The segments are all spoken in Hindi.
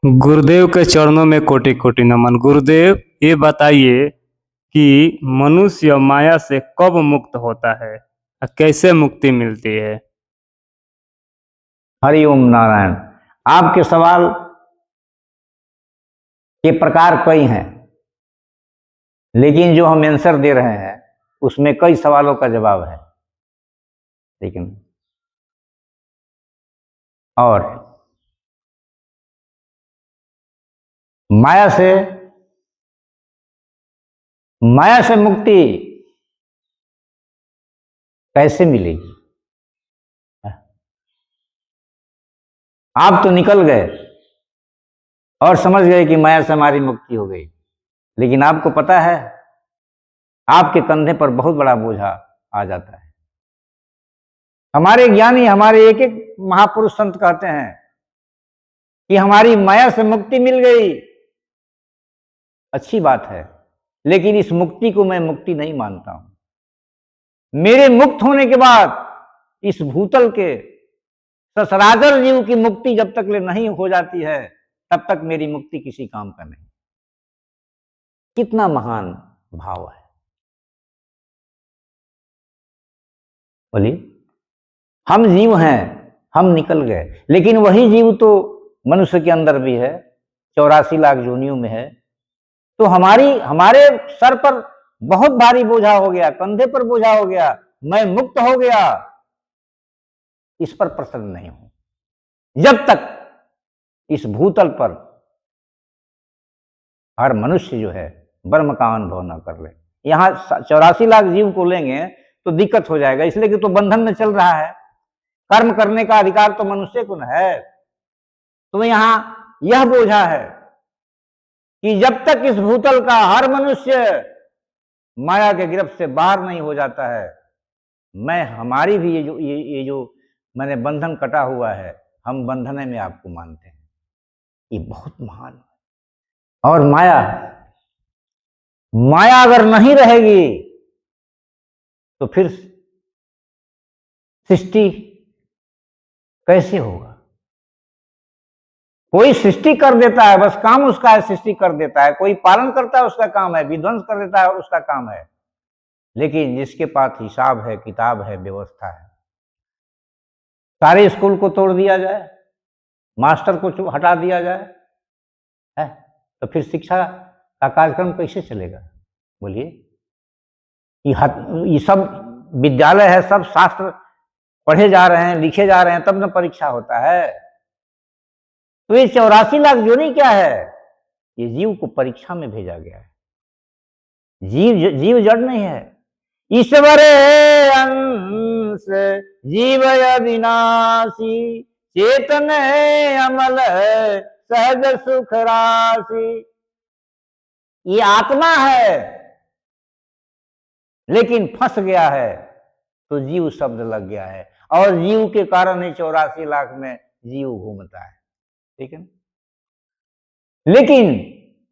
गुरुदेव के चरणों में कोटि कोटि नमन। गुरुदेव, ये बताइए कि मनुष्य माया से कब मुक्त होता है और कैसे मुक्ति मिलती है? हरिओम नारायण। आपके सवाल के प्रकार कई हैं, लेकिन जो हम आंसर दे रहे हैं उसमें कई सवालों का जवाब है। लेकिन और माया से मुक्ति कैसे मिलेगी? आप तो निकल गए और समझ गए कि माया से हमारी मुक्ति हो गई, लेकिन आपको पता है आपके कंधे पर बहुत बड़ा बोझा आ जाता है। हमारे ज्ञानी, हमारे एक एक महापुरुष संत कहते हैं कि हमारी माया से मुक्ति मिल गई। अच्छी बात है, लेकिन इस मुक्ति को मैं मुक्ति नहीं मानता हूं। मेरे मुक्त होने के बाद इस भूतल के सचराचर जीव की मुक्ति जब तक ले नहीं हो जाती है, तब तक मेरी मुक्ति किसी काम का नहीं। कितना महान भाव है, बोलिए। हम जीव हैं, हम निकल गए, लेकिन वही जीव तो मनुष्य के अंदर भी है, 84 लाख योनियों में है। तो हमारे सर पर बहुत भारी बोझा हो गया, कंधे पर बोझा हो गया, मैं मुक्त हो गया, इस पर प्रसन्न नहीं हूं जब तक इस भूतल पर हर मनुष्य जो है ब्रह्म का अनुभव न कर ले। यहां 84 लाख जीव को लेंगे तो दिक्कत हो जाएगा, इसलिए कि तो बंधन में चल रहा है। कर्म करने का अधिकार तो मनुष्य को न है। तो यहां यह बोझा है कि जब तक इस भूतल का हर मनुष्य माया के गिरफ्त से बाहर नहीं हो जाता है, मैं हमारी भी ये जो मैंने बंधन कटा हुआ है, हम बंधने में आपको मानते हैं। ये बहुत महान है। और माया अगर नहीं रहेगी तो फिर सृष्टि कैसे होगा? कोई सृष्टि कर देता है, बस काम उसका है, सृष्टि कर देता है। कोई पालन करता है, उसका काम है। विध्वंस कर देता है, उसका काम है। लेकिन जिसके पास हिसाब है, किताब है, व्यवस्था है, सारे स्कूल को तोड़ दिया जाए, मास्टर को हटा दिया जाए, है तो फिर शिक्षा का कार्यक्रम कैसे चलेगा? बोलिए। ये सब विद्यालय है, सब शास्त्र पढ़े जा रहे हैं, लिखे जा रहे हैं, तब न परीक्षा होता है। तो ये 84 लाख योनि क्या है? ये जीव को परीक्षा में भेजा गया है। जीव जड़ नहीं है। ईश्वर अंश जीव अविनाशी, चेतन अमल सहज सुख राशि। ये आत्मा है, लेकिन फंस गया है तो जीव शब्द लग गया है, और जीव के कारण ही 84 लाख में जीव घूमता है। ठीक है ना? लेकिन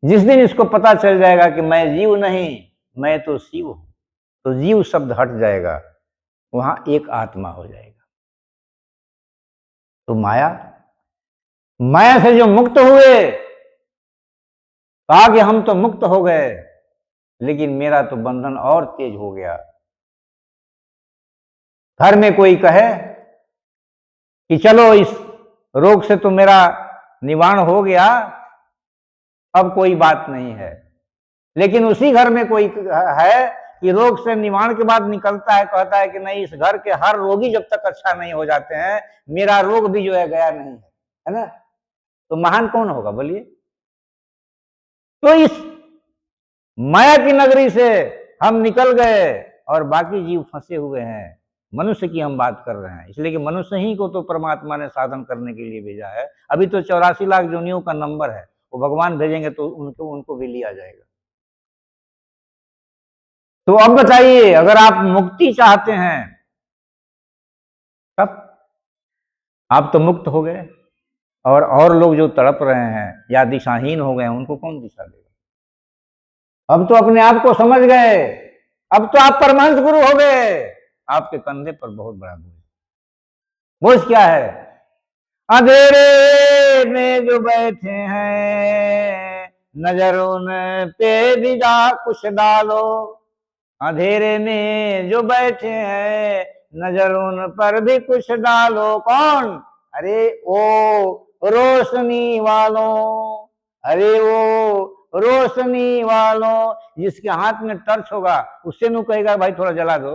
जिस दिन इसको पता चल जाएगा कि मैं जीव नहीं, मैं तो शिव हूं, तो जीव शब्द हट जाएगा, वहां एक आत्मा हो जाएगा। तो माया से जो मुक्त हुए, कहा कि हम तो मुक्त हो गए, लेकिन मेरा तो बंधन और तेज हो गया। घर में कोई कहे कि चलो इस रोग से तो मेरा निवारण हो गया, अब कोई बात नहीं है, लेकिन उसी घर में कोई है कि रोग से निवारण के बाद निकलता है, कहता है कि नहीं, इस घर के हर रोगी जब तक अच्छा नहीं हो जाते हैं, मेरा रोग भी जो है गया नहीं है ना? तो महान कौन होगा? बोलिए। तो इस माया की नगरी से हम निकल गए और बाकी जीव फंसे हुए हैं। मनुष्य की हम बात कर रहे हैं, इसलिए कि मनुष्य ही को तो परमात्मा ने साधन करने के लिए भेजा है। अभी तो 84 लाख योनियों का नंबर है, वो भगवान भेजेंगे तो उनको भी लिया जाएगा। तो अब बताइए, अगर आप मुक्ति चाहते हैं तब आप तो मुक्त हो गए, और लोग जो तड़प रहे हैं या दिशाहीन हो गए हैं, उनको कौन दिशा देगा? अब तो अपने आप को समझ गए, अब तो आप परमहंस गुरु हो गए। आपके कंधे पर बहुत बड़ा बोझ क्या है? अंधेरे में जो जो बैठे हैं, नजर उन पे भी कुछ डालो। अंधेरे में जो बैठे हैं, नजर उन पर भी कुछ डालो। कौन? अरे वो रोशनी वालों, अरे वो रोशनी वालों। जिसके हाथ में टर्च होगा उससे नु कहेगा भाई थोड़ा जला दो,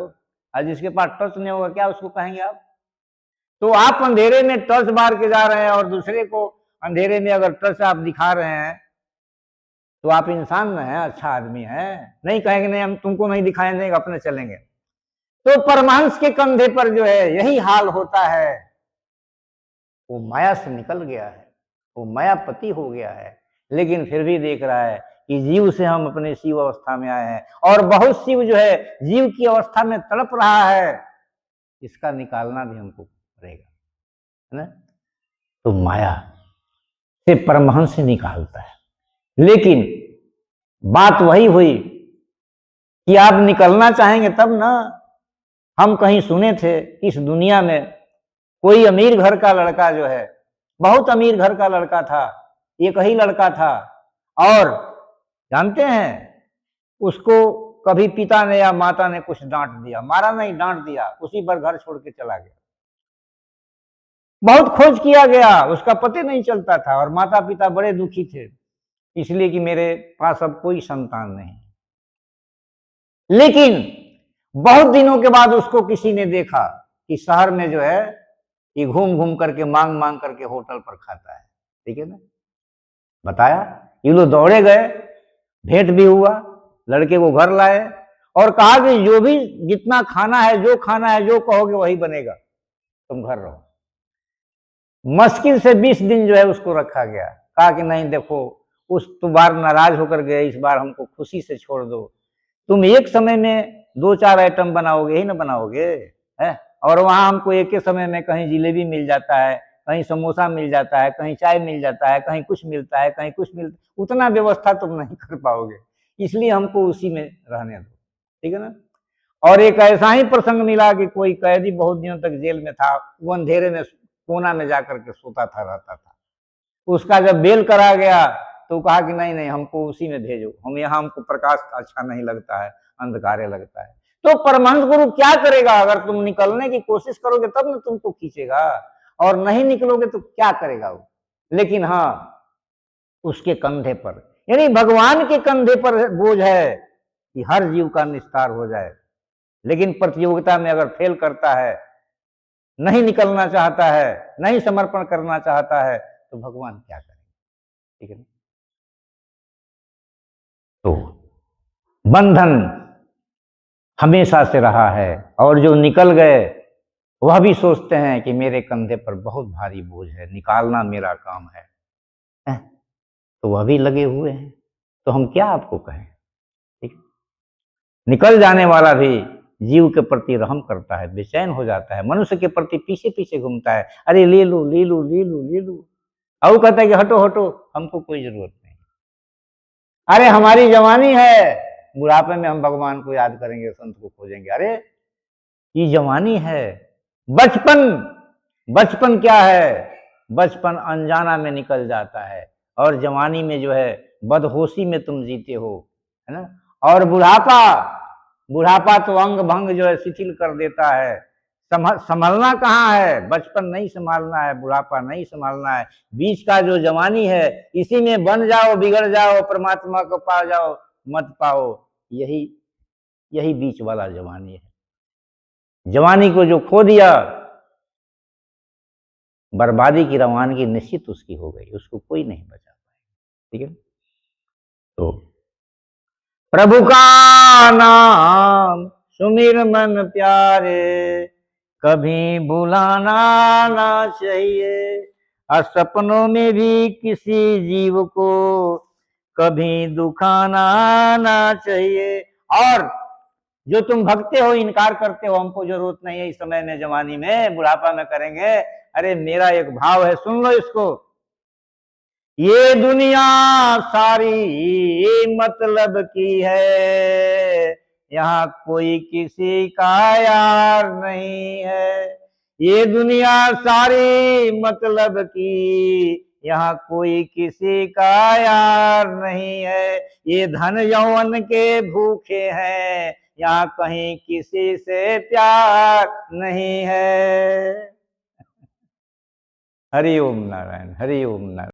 और जिसके पास टर्च नहीं होगा क्या उसको कहेंगे आप? तो आप अंधेरे में टर्च मार के जा रहे हैं और दूसरे को अंधेरे में अगर टर्च आप दिखा रहे हैं तो आप इंसान न है, अच्छा आदमी है। नहीं कहेंगे नहीं हम तुमको नहीं दिखाएंगे, अपने चलेंगे। तो परमहंस के कंधे पर जो है यही हाल होता है। वो माया से निकल गया है, वो मायापति हो गया है, लेकिन फिर भी देख रहा है कि जीव से हम अपने शिव अवस्था में आए हैं, और बहुत शिव जो है जीव की अवस्था में तड़प रहा है। इसका निकालना भी हमको पड़ेगा, है ना? तो माया से परमहंस से निकालता है। लेकिन बात वही हुई कि आप निकलना चाहेंगे तब ना। हम कहीं सुने थे इस दुनिया में कोई अमीर घर का लड़का जो है, बहुत अमीर घर का लड़का था, एक ही लड़का था, और जानते हैं उसको कभी पिता ने या माता ने कुछ डांट दिया, मारा नहीं डांट दिया, उसी पर घर छोड़ के चला गया। बहुत खोज किया गया, उसका पता नहीं चलता था, और माता पिता बड़े दुखी थे इसलिए कि मेरे पास अब कोई संतान नहीं। लेकिन बहुत दिनों के बाद उसको किसी ने देखा कि शहर में जो है ये घूम घूम करके मांग मांग करके होटल पर खाता है, ठीक है ना? बताया, ये लोग दौड़े गए, भेंट भी हुआ, लड़के को घर लाए और कहा कि जो भी जितना खाना है, जो खाना है, जो कहोगे वही बनेगा, तुम घर रहो। मुश्किल से 20 दिन जो है उसको रखा गया। कहा कि नहीं देखो, उस बार नाराज होकर गए, इस बार हमको खुशी से छोड़ दो। तुम एक समय में 2-4 आइटम बनाओगे ही ना बनाओगे, है? और वहां हमको एक के समय में कहीं जिलेबी मिल जाता है, कहीं समोसा मिल जाता है, कहीं चाय मिल जाता है, कहीं कुछ मिलता है, कहीं कुछ मिलता है। उतना व्यवस्था तुम नहीं कर पाओगे, इसलिए हमको उसी में रहने दो, ठीक है ना? और एक ऐसा ही प्रसंग मिला कि कोई कैदी बहुत दिनों तक जेल में था, वो अंधेरे में कोना में जाकर के सोता था, रहता था। उसका जब बेल करा गया तो कहा कि नहीं नहीं हमको उसी में भेजो, हम यहाँ हमको प्रकाश अच्छा नहीं लगता है, अंधकारे लगता है। तो परमहंस गुरु क्या करेगा? अगर तुम निकलने की कोशिश करोगे तब ना तुमको खींचेगा, और नहीं निकलोगे तो क्या करेगा वो? लेकिन हाँ, उसके कंधे पर, यानी भगवान के कंधे पर बोझ है कि हर जीव का निस्तार हो जाए। लेकिन प्रतियोगिता में अगर फेल करता है, नहीं निकलना चाहता है, नहीं समर्पण करना चाहता है, तो भगवान क्या करेंगे, ठीक है? तो बंधन हमेशा से रहा है, और जो निकल गए वह भी सोचते हैं कि मेरे कंधे पर बहुत भारी बोझ है, निकालना मेरा काम है, तो वह भी लगे हुए हैं। तो हम क्या आपको कहें, ठीक? निकल जाने वाला भी जीव के प्रति रहम करता है, बेचैन हो जाता है, मनुष्य के प्रति पीछे पीछे घूमता है, अरे ले लो ले लो ले लो ले लो, और कहता है कि हटो हटो, हमको कोई जरूरत नहीं। अरे हमारी जवानी है, बुढ़ापे में हम भगवान को याद करेंगे, संत को खोजेंगे। अरे ये जवानी है, बचपन, बचपन क्या है? बचपन अनजाना में निकल जाता है, और जवानी में जो है बदहोशी में तुम जीते हो, है ना? और बुढ़ापा, बुढ़ापा तो अंग भंग जो है शिथिल कर देता है। संभलना कहाँ है? बचपन नहीं संभालना है, बुढ़ापा नहीं संभालना है, बीच का जो जवानी है इसी में बन जाओ, बिगड़ जाओ, परमात्मा को पा जाओ, मत पाओ, यही यही बीच वाला जवानी है। जवानी को जो खो दिया, बर्बादी की रवानगी निश्चित उसकी हो गई, उसको कोई नहीं बचा पाएगा, ठीक है? तो प्रभु का नाम सुमिर मन प्यारे, कभी भुलाना ना चाहिए, और सपनों में भी किसी जीव को कभी दुखाना ना चाहिए। और जो तुम भगते हो, इनकार करते हो, हमको जरूरत नहीं है इस समय में, जवानी में, बुढ़ापा में करेंगे, अरे मेरा एक भाव है, सुन लो इसको। ये दुनिया सारी मतलब की है, यहाँ कोई किसी का यार नहीं है। ये दुनिया सारी मतलब की, यहाँ कोई किसी का यार नहीं है। ये धन यौवन के भूखे हैं, यहाँ कहीं किसी से प्यार नहीं है। हरि ओम नारायण, हरि ओम नारायण।